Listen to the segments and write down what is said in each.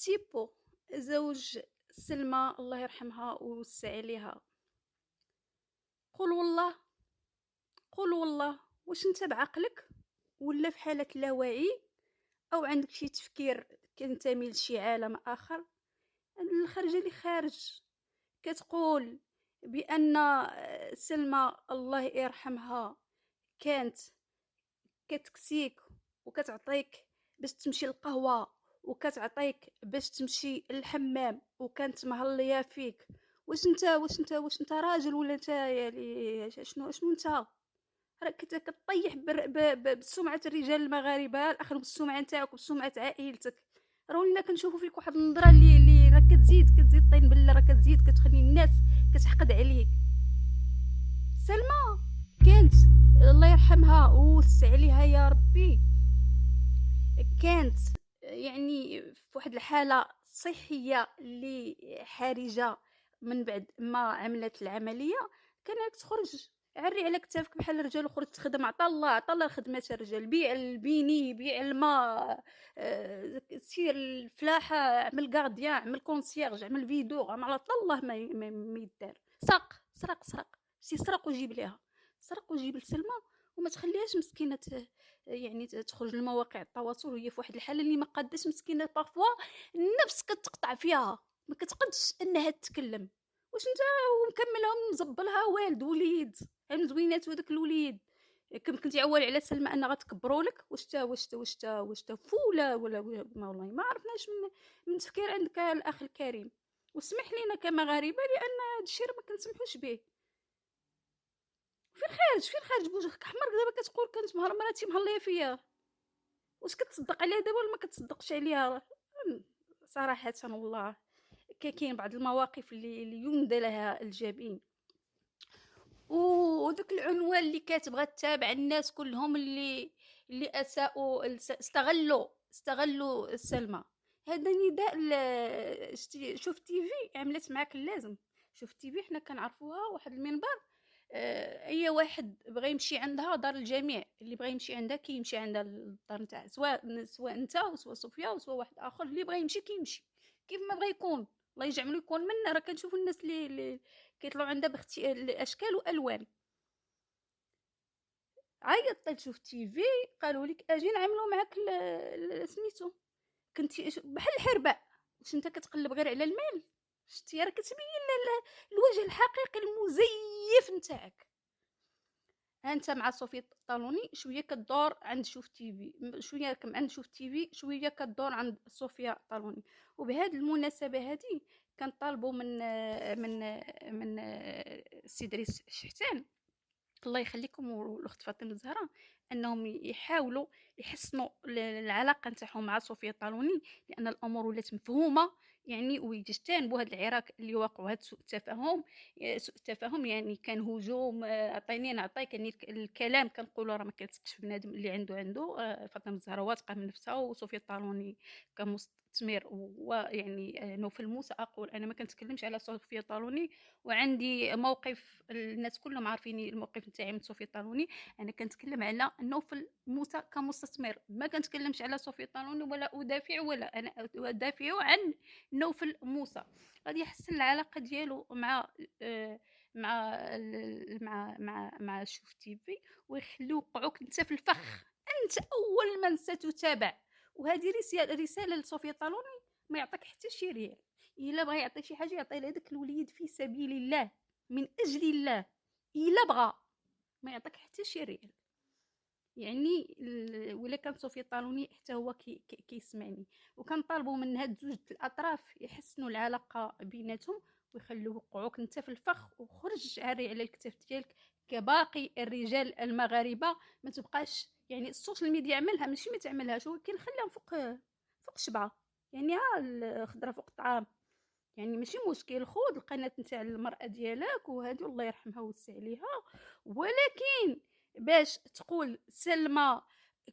تيبو زوج سلمى الله يرحمها ويوسع عليها. قول والله، قول والله، واش انت بعقلك ولا في حالة لا وعي او عندك شي تفكير كنتمي لشي عالم اخر؟ الخرجه اللي خارج كتقول بان سلمى الله يرحمها كانت كتكسيك وكتعطيك باش تمشي للقهوه وكتعطيك باش تمشي للحمام وكانت مهليه فيك. واش انت راجل ولا انت يعني شنو انت؟ راك كطيح بسمعه الرجال المغاربه الاخر، بالسمعه نتاعك وبسمعه عائلتك. راه ولينا كنشوفوا فيك واحد النظره اللي راك كتزيد طين بله، راك كتزيد كتخلي الناس كتحقد عليك. سلمى كانت الله يرحمها ووسع عليها يا ربي، كانت يعني في واحد الحاله صحيه اللي حرجه من بعد ما عملت العمليه. كانت تخرج عري على كتافك بحال الرجال وخرج تخدم. عطا الله خدمه الرجال، بيع البيني، بيع الماء، سير الفلاحه، عمل غارديان، عمل كونسيرج، عمل فيدور، عمل عطا الله ما يدار. سرق سرق وجيب ليها، سرق وجيب لسلمى وما تخليهاش مسكينه يعني تخرج لمواقع التواصل وهي في واحد الحاله اللي ما قادش مسكينه بارفوا النفس كتقطع فيها، ما كتقدش انها تتكلم. واش انت ومكملهم مزبلها والد وليد هم زوينات وداك الوليد. كنتي عوال على سلمى ان غتكبروا لك. واش تا ولا ما والله ما عرفناش من تفكير عندك الاخ الكريم. واسمح لينا كمغاربه لان هذا الشيء ما كنسمحوش به. فين خارج بوجهك احمر دابا كتقول كانت مراتي مهليه فيا؟ واش كتصدق عليها دابا ولا ما كتصدقش عليها؟ صراحه والله كاين بعض المواقف اللي يندى لها الجبين. وداك العنوان اللي كتبغى تتابع الناس كلهم اللي اساءوا استغلوا سلمى. هذا نداء شوف تي في عملت معاك اللازم. شوف تي في حنا كنعرفوها واحد المنبر. اي واحد بغى يمشي عندها دار الجميع، اللي بغى يمشي عندها كيمشي عندها الدار نتاع سواء انت وسواء صوفيا وسواء واحد اخر اللي بغى يمشي كيمشي كيف ما بغى يكون. الله يجعلو يكون منا. راه كنشوفوا الناس اللي كيطلعوا عندها اشكال والوان. عيطت تشوف تي في قالوا لك اجي نعملوا معاك سميتو. كنتي بحال الحرباء. واش انت كتقلب غير على المال؟ شتي راه كتبين الوجه الحقيقي المزيف نتاعك. انت مع صوفيا الطالوني شويه كدور عند شوف تي في، شويه كم عند شوف تي في، شويه كدور عند صوفيا الطالوني. وبهذه المناسبه هذه كنطالبوا من السيد ريس شحتان الله يخليكم والاخت فاطمه الزهراء انهم يحاولوا يحسنوا العلاقه نتاعهم مع صوفيا الطالوني، لان الامور ولات مفهومه يعني، ويجتنبوا هذا العراك اللي وقعوا هذا سوء التفاهم. يعني كان هجوم، عطيني نعطيك يعني الكلام كنقولوا راه ما كيلصقش في بنادم اللي عنده. فاطمه الزهراء واثقه من نفسها وصوفيا الطالوني كمستثمر ويعني نوفل موسى اقول انا ما كنتكلمش على صوفيا الطالوني، وعندي موقف الناس كلهم عارفين الموقف نتاعي من صوفيا الطالوني. انا كنتكلم على نوفل موسى كمستثمر، ما كنتكلمش على صوفيا الطالوني ولا ادافع، ولا انا ادافع عن نوفل موسى. غادي يحسن العلاقه ديالو مع مع مع شوف تي في، ويخليو يوقعوك انت في الفخ. انت اول من ستتابع. وهذه رساله لصوفيا الطالوني، ما يعطيك حتى شي ريال. الا بغى يعطي شي حاجه يعطي لهذاك الوليد في سبيل الله من اجل الله. الا بغى ما يعطيك حتى شي ريال. يعني ولا كان صوفيا الطالوني حتى هو كيسمعني. وكنطالبوا من هاد جوج الاطراف يحسنوا العلاقه بيناتهم ويخلوه يوقعوك انت في الفخ وخرج عاري على الكتاف ديالك كباقي الرجال المغاربه. ما تبقاش يعني السوشيال ميديا عملها ماشي ما تعملهاش، ولكن خليها فوق شبعه. يعني ها الخضره فوق الطعام. يعني ماشي مشكل، خذ القناه نتاع المراه ديالك وهذه الله يرحمها ويوسع عليها. ولكن باش تقول سلمى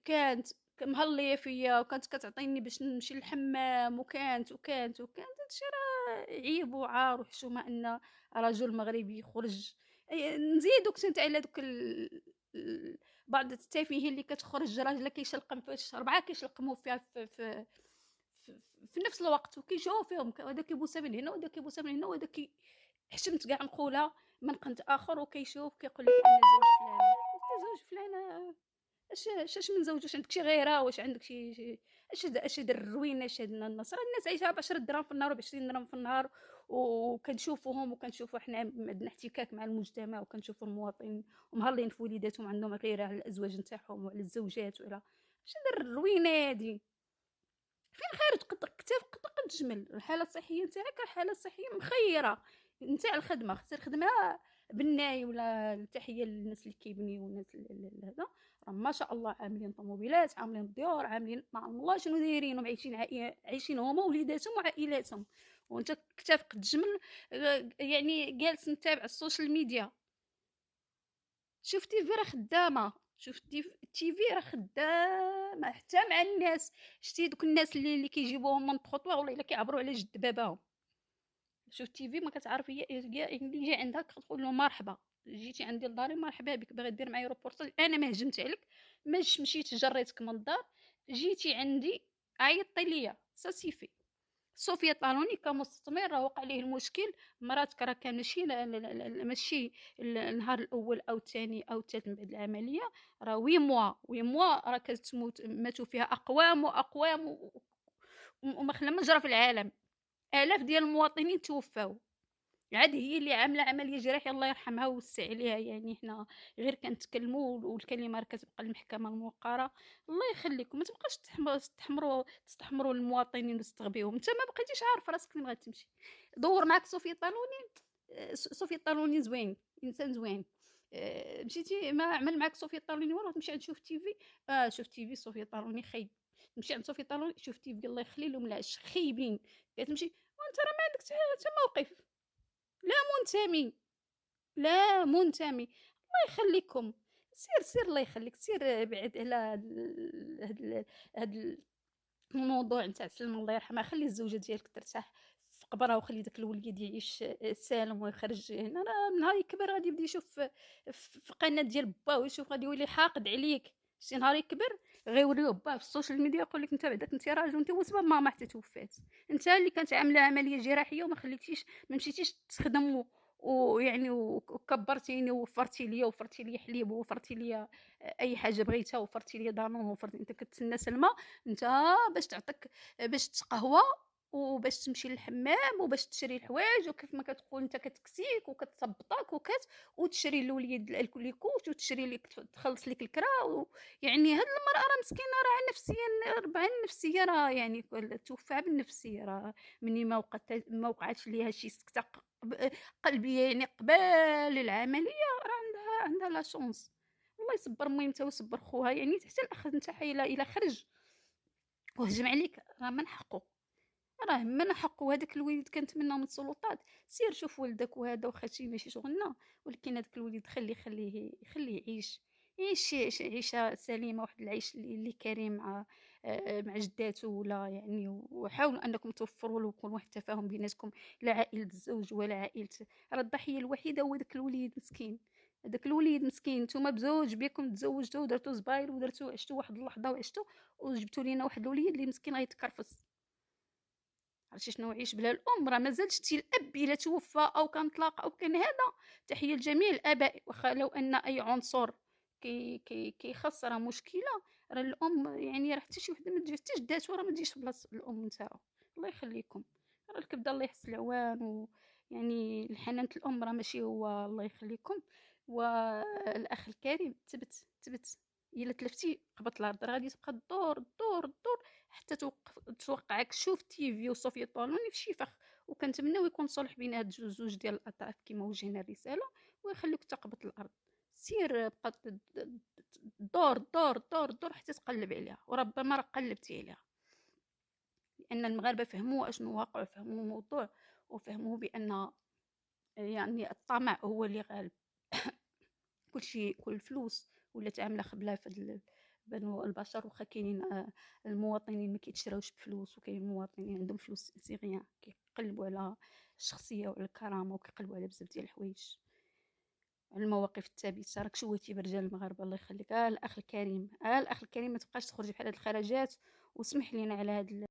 كانت مهليه فيا وكانت كتعطيني باش نمشي للحمام وكانت هادشي راه عيب وعار وحشومه ان رجل مغربي يخرج. نزيدوك انت على دوك بعض التافهين اللي كتخرج راجله كيشلقم في 4 كيشلقموا فيها في في نفس الوقت، وكيشوفوا فيهم هذا كيبوسها من هنا وهذا كيبوسها من هنا وهذا حشمت كاع نقولها من قنت اخر، وكيشوف كيقول لك انا زوج فلانه. اش من زوج؟ واش عندك شي غيره؟ واش عندك اش هاد الروينه؟ اش هاد النصر؟ الناس عايشه ب 10 دراهم في النهار وب 20 درهم في النهار، وكنشوفوهم وكنشوفوا حنا عندنا احتكاك مع المجتمع، وكنشوفوا المواطنين ومهلين في وليداتهم عندهم غيره على الازواج نتاعهم وعلى الزوجات وعلى اش هاد الروينه هادي. فين خارج قد تجمل الحاله الصحيه نتاعك، الحاله الصحيه مخيره نتاع الخدمه، خسر خدمه بناي ولا التحيه للناس اللي كيبنيو والناس هذا راه ما شاء الله عاملين طوموبيلات، عاملين ديور، عاملين ما عرف الله شنو دايرين، عايشين هما ووليداتهم وعائلاتهم، وانت كتاف قد تجمل يعني جالس نتابع السوشيال ميديا. شفتي في راه خدامه، شفتي التيفي راه خدامه حتى مع الناس. شتي دوك الناس اللي كيجيبوهم من الطخطوار ولا كيعبروا على جد باباهم. شوف التيفي ما كتعرف هي اللي جاي عندها كتقول له مرحبا، جيتي عندي لداري مرحبا بك، باغي دير معايا روبورتاج انا ما هجمت عليك، ماش مشيت جريتك من الدار، جيتي عندي عيطتي ليا ساسيفي. صوفيا طالوني كمستثمر راه وقع ليه المشكل، مراتك راه كان ماشي النهار الاول او الثاني او الثالث من بعد العمليه، راه 8 موا راه كتموت، ماتوا فيها اقوام واقوام وما خلا مجرى في العالم، الاف ديال المواطنين توفاو. عاد هي اللي عامله عمليه جراحيه الله يرحمها ويوسع عليها، يعني حنا غير كنتكلموا والكلمه راه كتبقى المحكمه الموقره. الله يخليكم ما تبقاش تستحمروا المواطنين وتستغبيوهم، انت ما بقيتيش عارف راسك فين غتمشي. دور معك صوفيا طالوني، صوفيا طالوني زوين، انسان زوين. مشيتي ما عمل معك صوفيا طالوني والو تمشي عند شوف تيفي، شوف تيفي صوفيا طالوني خايب، تمشي عند صوفيا طالوني شوف تيفي الله يخلي لهم العش خايبين، كتمشي وانت راه ما عندك حتى موقف، لا منتمي، لا منتمي. الله يخليكم، سير الله يخليك، سير بعد على هاد الموضوع نتاع سلمى الله يرحمها، خلي الزوجه ديالك ترتاح في قبرها، وخلي داك الوليد يعيش سالم ويخرج هنا، راه نهار يكبر غادي يبدا يشوف في قناه ديال باه ويشوف غادي يولي حاقد عليك. شي نهار يكبر غيوريوه باه في السوشيال ميديا يقول لك انت بعدا كنتي راجل وانت وسبب ماما حتى توفات، انت اللي كانت عامله عمليه جراحيه وما خليتيش ما مشيتيش تخدم ويعني وكبرتيني ووفرتي لي حليب ووفرتي لي اي حاجه بغيتها، وفرتي لي دانون وفرتي، انت كتسنى سلمى انت باش تعطيك باش تقهوى وباش تمشي للحمام وباش تشري الحوايج، وكيف ما كتقول انت كتكسيك وكتصبطك وتشري لوليد الكوليكوت وتشري لك تخلص لك الكرا يعني هاد المراه راه مسكينه، راه نفسيا ربعا النفسيه راه يعني توفى بالنفسيه، راه مني ما وقعتش ليها شي سكته قلبيه يعني قبل العمليه، راه عندها لا شونس. الله يصبر المهم تا ويصبر خوها، يعني حتى الاخ نتاعها الا خرج وهجم عليك راه من حقه، راه من حقه. هذاك الوليد كنتمنى من السلطات سير شوف ولدك وهذا واخا شي ماشي شغلنا، ولكن هذاك الوليد خليه يعيش عيشه سليمه، واحد العيش اللي كريم مع جداته ولا يعني، وحاولوا انكم توفروا له يكون واحد التفاهم بيناتكم، لا عائله الزوج ولا عائله، راه الضحيه الوحيده هو داك الوليد مسكين، هذاك الوليد مسكين. نتوما بزوج بكم تزوجتوا ودرتوا زباير ودرتوا عشتوا واحد اللحظه وعشتوا، وجبتوا لينا واحد الوليد اللي مسكين غيتكرفس. عرفتي شنو يعيش بلا الام؟ راه مازال شتي الاب الا توفى او كان طلاق او كان هذا، تحيه لجميع الاباء، واخا لو ان اي عنصر كيخص راه مشكله، راه الام يعني راه حتى شي وحده ما تجي، حتى جداتو راه ما تجيش في بلاصه الام نتاعو. الله يخليكم، راه الكبده الله يحسن العوان، ويعني الحنان الام راه ماشي هو. الله يخليكم. والاخ الكريم تبت الا تلفتي قبط الارض، راه غادي تبقى الدور حتى توقعك شوف تيفي وصوفيا طالوني في شي فخ. وكنتمناو يكون صلح بين هاد الزوج ديال الاطراف كما وجهنا الرساله، ويخليك تقبط الارض. سير بقى دور حتى تقلب عليها، وربما راه قلبتي عليها، لان المغاربه فهموا اشنو واقع، وفهموا الموضوع، وفهموا بان يعني الطمع هو اللي غالب. كل الفلوس ولات عامله خبله في بنو البشر، وخا كاينين المواطنين ما كيتشراوش بفلوس، وكاين المواطنين عندهم فلوس سي كيقلبوا على الشخصيه وعلى الكرامه، وكيقلبوا على بزاف ديال الحوايج، على المواقف الثابته. راك شوهتي برجال المغاربه. الله يخليك الاخ الكريم، الاخ الكريم، ما تبقاش تخرجي بحال هاد الخرجات، وسمح لينا على هاد